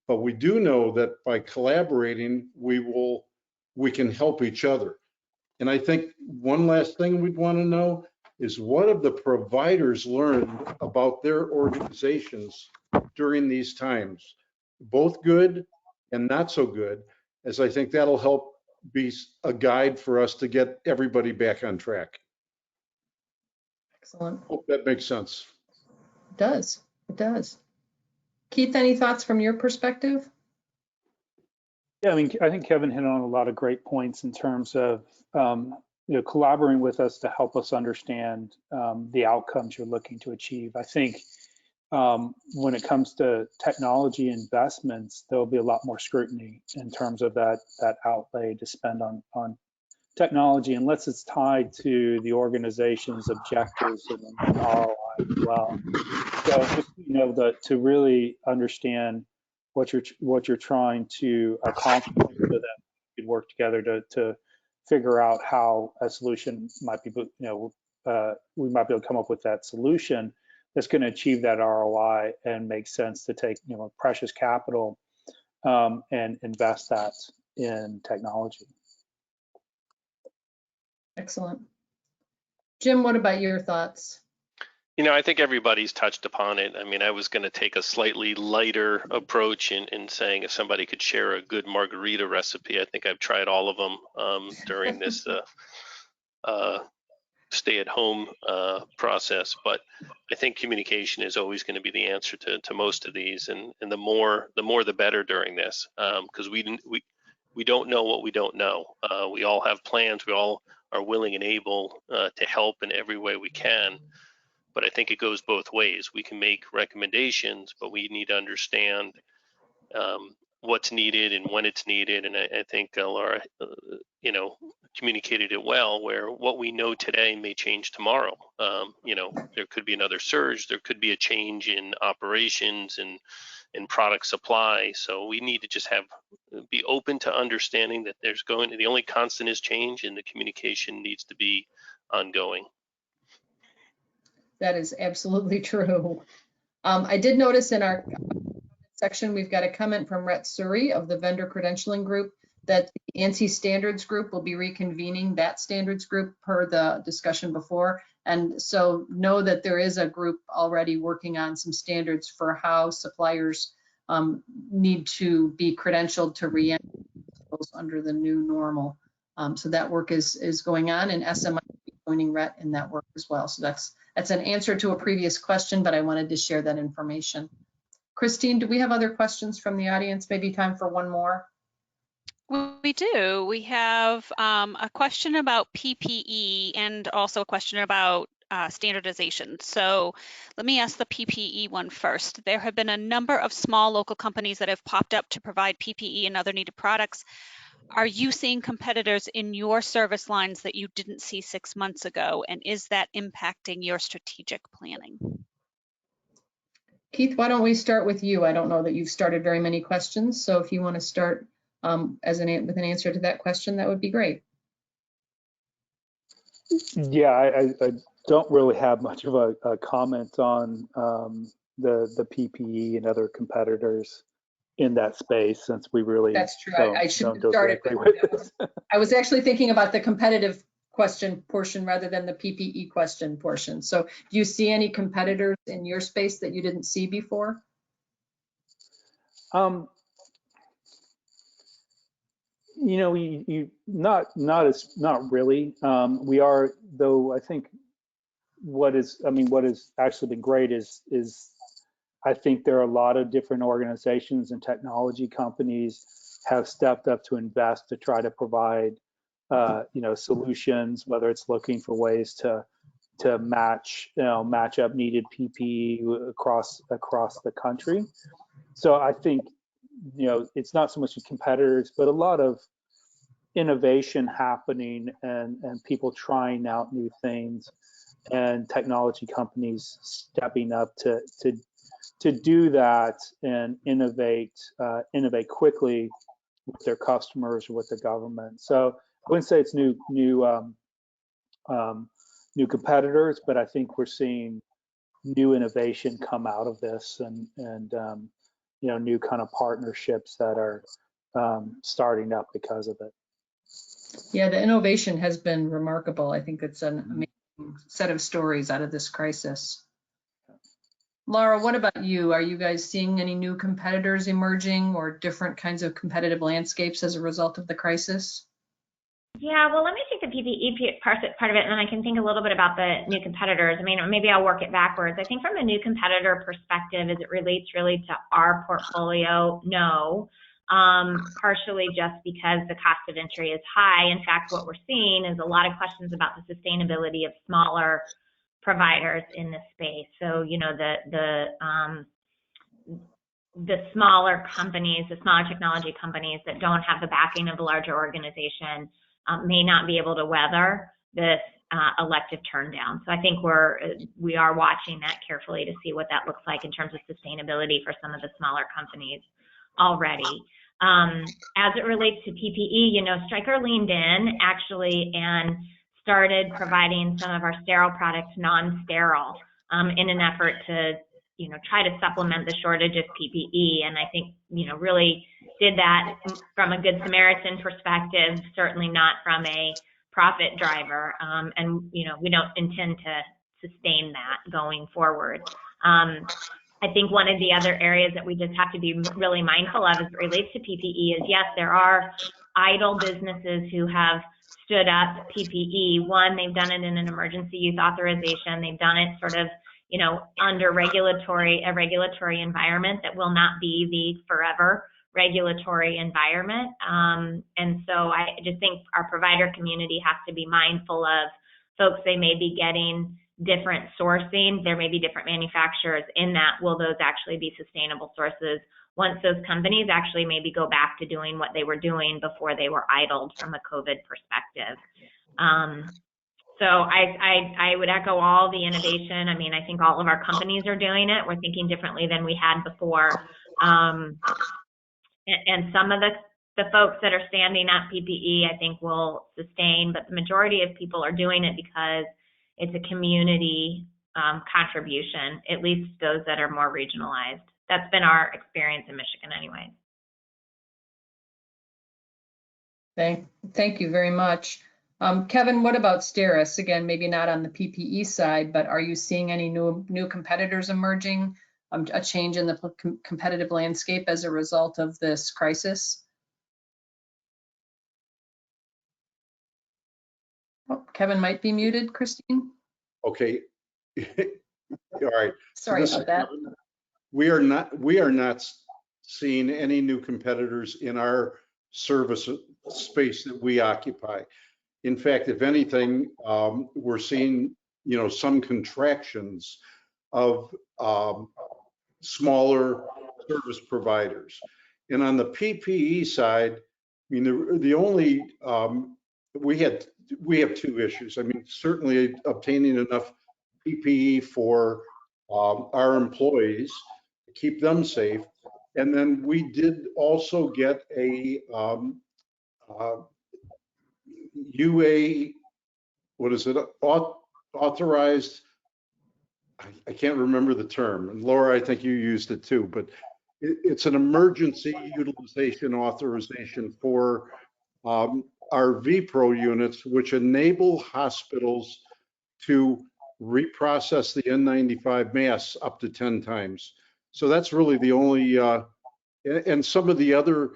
but we do know that by collaborating, we can help each other. And I think one last thing we'd want to know is, what have the providers learned about their organizations during these times, both good and not so good, as I think that'll help be a guide for us to get everybody back on track. Excellent. Hope that makes sense. It does. It does. Keith, any thoughts from your perspective? Yeah, I think Kevin hit on a lot of great points in terms of collaborating with us to help us understand the outcomes you're looking to achieve. I think when it comes to technology investments, there'll be a lot more scrutiny in terms of that outlay to spend on technology, unless it's tied to the organization's objectives and ROI as well. So just to really understand what you're trying to accomplish, so that we could work together to figure out how a solution might be, we might be able to come up with that solution that's going to achieve that ROI and make sense to take precious capital and invest that in technology. Excellent. Jim, what about your thoughts? I think everybody's touched upon it. I was going to take a slightly lighter approach in saying if somebody could share a good margarita recipe. I think I've tried all of them during this stay-at-home process, but I think communication is always going to be the answer to most of these, and the more the better during this, because we don't know what we don't know. We all have plans. We all are willing and able to help in every way we can. But I think it goes both ways. We can make recommendations, but we need to understand what's needed and when it's needed. And I think Lara, communicated it well, where what we know today may change tomorrow. There could be another surge. There could be a change in operations and in product supply. So we need to just be open to understanding that the only constant is change, and the communication needs to be ongoing. That is absolutely true. I did notice in our section, we've got a comment from Rhett Suri of the Vendor Credentialing Group that the ANSI Standards Group will be reconvening that standards group per the discussion before. And so know that there is a group already working on some standards for how suppliers need to be credentialed to re-enter under the new normal. So that work is going on, and SMI will be joining Rhett in that work as well. So that's an answer to a previous question, but I wanted to share that information. Christine, do we have other questions from the audience? Maybe time for one more. We do. We have a question about PPE and also a question about standardization. So let me ask the PPE one first. There have been a number of small local companies that have popped up to provide PPE and other needed products. Are you seeing competitors in your service lines that you didn't see 6 months ago? And is that impacting your strategic planning? Keith, why don't we start with you? I don't know that you've started very many questions, so if you want to start with an answer to that question, that would be great. Yeah, I don't really have much of a comment on the PPE and other competitors in that space, since we really That's true. I should don't have go started directly with it. I was actually thinking about the competitive question portion rather than the PPE question portion. So do you see any competitors in your space that you didn't see before? You know, not really. We are, though. I think what has actually been great is I think there are a lot of different organizations and technology companies have stepped up to invest to try to provide solutions, whether it's looking for ways to match up needed PPE across the country. So I think it's not so much the competitors, but a lot of innovation happening and people trying out new things, and technology companies stepping up to do that and innovate quickly with their customers or with the government. So I wouldn't say it's new competitors, but I think we're seeing new innovation come out of this, and new kind of partnerships that are starting up because of it. Yeah, the innovation has been remarkable. I think it's an amazing set of stories out of this crisis. Lara, what about you? Are you guys seeing any new competitors emerging or different kinds of competitive landscapes as a result of the crisis? Yeah, well, let me take the PPE part of it, and then I can think a little bit about the new competitors. I mean, maybe I'll work it backwards. I think from a new competitor perspective, as it relates really to our portfolio, no. Partially just because the cost of entry is high. In fact, what we're seeing is a lot of questions about the sustainability of smaller providers in this space. So, the smaller companies, the smaller technology companies that don't have the backing of a larger organization may not be able to weather this elective turndown. So I think we are watching that carefully to see what that looks like in terms of sustainability for some of the smaller companies already. As it relates to PPE, Stryker leaned in actually and started providing some of our sterile products non-sterile in an effort to try to supplement the shortage of PPE. And I think, really did that from a Good Samaritan perspective, certainly not from a profit driver. And, we don't intend to sustain that going forward. I think one of the other areas that we just have to be really mindful of as it relates to PPE is, yes, there are idle businesses who have stood up PPE. One, they've done it in an emergency use authorization. They've done it sort of, under a regulatory environment that will not be the forever regulatory environment. And so I just think our provider community has to be mindful of folks they may be getting different sourcing. There may be different manufacturers in that. Will those actually be sustainable sources once those companies actually maybe go back to doing what they were doing before they were idled from a COVID perspective? So I would echo all the innovation. I mean, I think all of our companies are doing it. We're thinking differently than we had before. And some of the folks that are standing up PPE, I think will sustain, but the majority of people are doing it because it's a community contribution, at least those that are more regionalized. That's been our experience in Michigan anyway. Thank you very much. Kevin, what about STERIS? Again, maybe not on the PPE side, but are you seeing any new competitors emerging, a change in the competitive landscape as a result of this crisis? Oh, Kevin might be muted, Christine. Okay. All right. Sorry about that. We are not seeing any new competitors in our service space that we occupy. In fact, if anything, we're seeing, some contractions of smaller service providers. And on the PPE side, mean, the only, we have two issues. I mean, certainly obtaining enough PPE for our employees, to keep them safe. And then we did also get a UA, what is it, authorized, I can't remember the term, and Laura, I think you used it too, but it's an emergency utilization authorization for our vPro units, which enable hospitals to reprocess the N95 masks up to 10 times. So that's really the only, and some of the other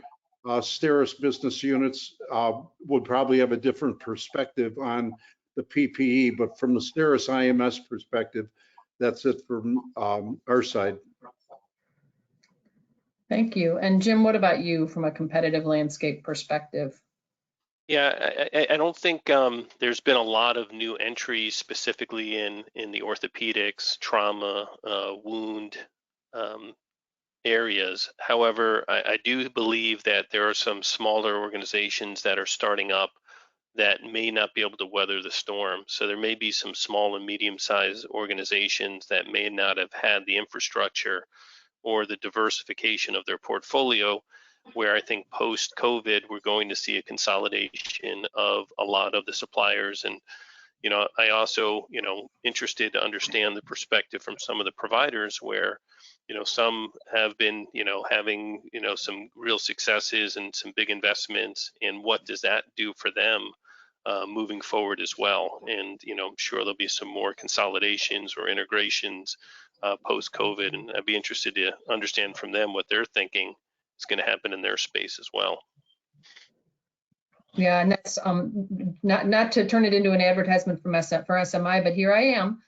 STERIS business units would probably have a different perspective on the PPE, but from the STERIS IMS perspective, that's it from our side. Thank you. And Jim, what about you from a competitive landscape perspective? Yeah, I don't think there's been a lot of new entries specifically in the orthopedics, trauma, wound areas. However, I do believe that there are some smaller organizations that are starting up that may not be able to weather the storm. So there may be some small and medium-sized organizations that may not have had the infrastructure or the diversification of their portfolio, where I think post-COVID, we're going to see a consolidation of a lot of the suppliers. And, you know, I also, you know, interested to understand the perspective from some of the providers where, you know, some have been, you know, having, you know, some real successes and some big investments, and what does that do for them moving forward as well. And, you know, I'm sure there'll be some more consolidations or integrations post-COVID, and I'd be interested to understand from them what they're thinking is going to happen in their space as well. Yeah, and that's not to turn it into an advertisement for SMI, but here I am.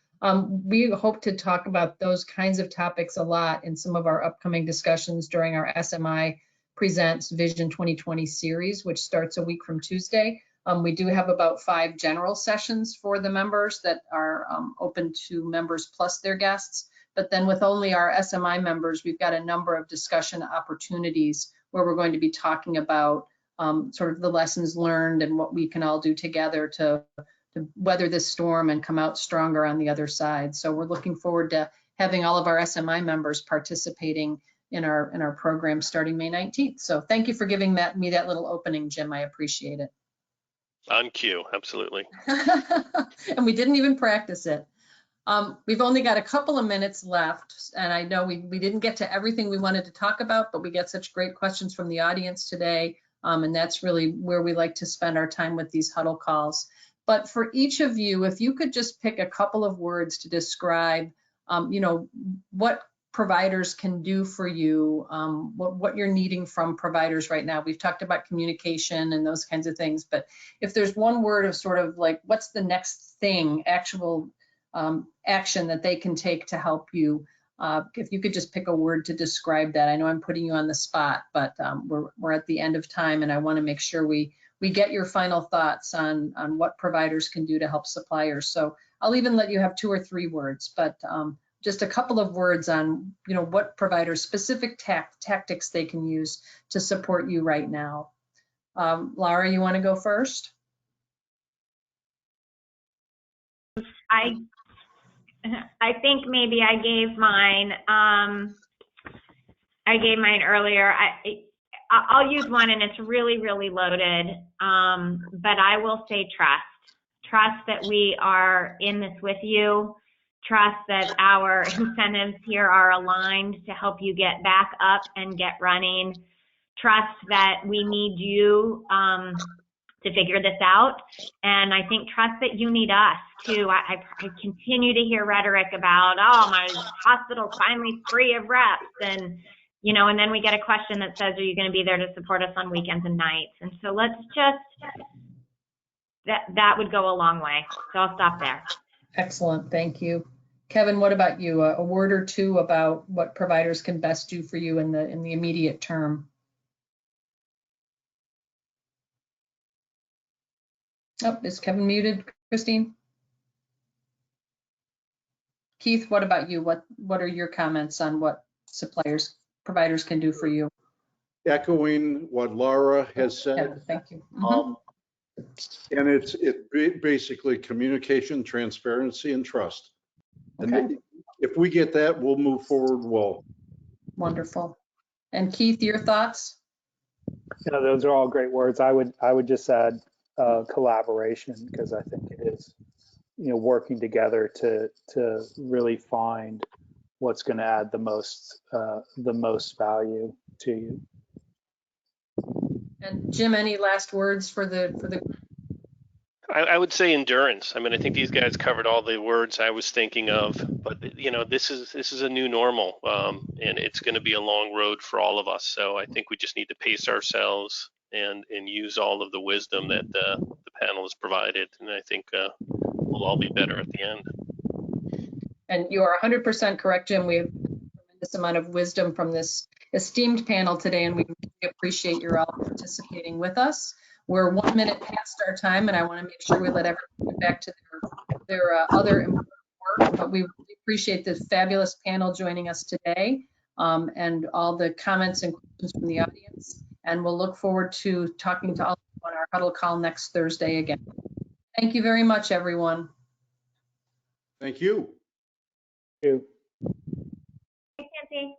We hope to talk about those kinds of topics a lot in some of our upcoming discussions during our SMI Presents Vision 2020 series, which starts a week from Tuesday. We do have about 5 general sessions for the members that are open to members plus their guests. But then with only our SMI members, we've got a number of discussion opportunities where we're going to be talking about sort of the lessons learned and what we can all do together to weather this storm and come out stronger on the other side. So we're looking forward to having all of our SMI members participating in our program starting May 19th. So thank you for giving me that little opening, Jim. I appreciate it. On cue, absolutely. And we didn't even practice it. We've only got a couple of minutes left, and I know we didn't get to everything we wanted to talk about, but we get such great questions from the audience today, and that's really where we like to spend our time with these huddle calls. But for each of you, if you could just pick a couple of words to describe, you know, what providers can do for you, what you're needing from providers right now. We've talked about communication and those kinds of things, but if there's one word of sort of like, what's the next thing, actual action that they can take to help you, if you could just pick a word to describe that. I know I'm putting you on the spot, but we're at the end of time, and I want to make sure we get your final thoughts on what providers can do to help suppliers. So I'll even let you have 2 or 3 words, but just a couple of words on, you know, what providers, specific tactics they can use to support you right now. Lara, you want to go first? I think maybe I gave mine. I gave mine earlier. I'll use one, and it's really, really loaded. But I will say trust. Trust that we are in this with you. Trust that our incentives here are aligned to help you get back up and get running. Trust that we need you to figure this out. And I think trust that you need us too. I continue to hear rhetoric about, oh, my hospital's finally free of reps. And, you know, and then we get a question that says, are you going to be there to support us on weekends and nights? And so let's just, that would go a long way. So I'll stop there. Excellent, thank you. Kevin, what about you? A word or 2 about what providers can best do for you in the immediate term. Oh, is Kevin muted, Christine? Keith, what about you? What are your comments on what providers can do for you? echoing what Lara has Yeah, said. thank you. And it's basically communication, transparency, and trust. Okay. And if we get that, we'll move forward well. Wonderful. And Keith, your thoughts? You know, those are all great words. I would just add collaboration, because I think it is, you know, working together to really find what's going to add the most value to you. And Jim, any last words for the I would say endurance. I mean, I think these guys covered all the words I was thinking of, but you know, this is a new normal, and it's going to be a long road for all of us. So I think we just need to pace ourselves and use all of the wisdom that the panel has provided, and I think we'll all be better at the end. And you are 100% correct, Jim. We have a tremendous amount of wisdom from this esteemed panel today, and we really appreciate you all participating with us. We're 1 minute past our time, and I want to make sure we let everyone get back to their other important work. But we really appreciate the fabulous panel joining us today, and all the comments and questions from the audience. And we'll look forward to talking to all of you on our huddle call next Thursday again. Thank you very much, everyone. Thank you. Thank you. Thanks, Nancy.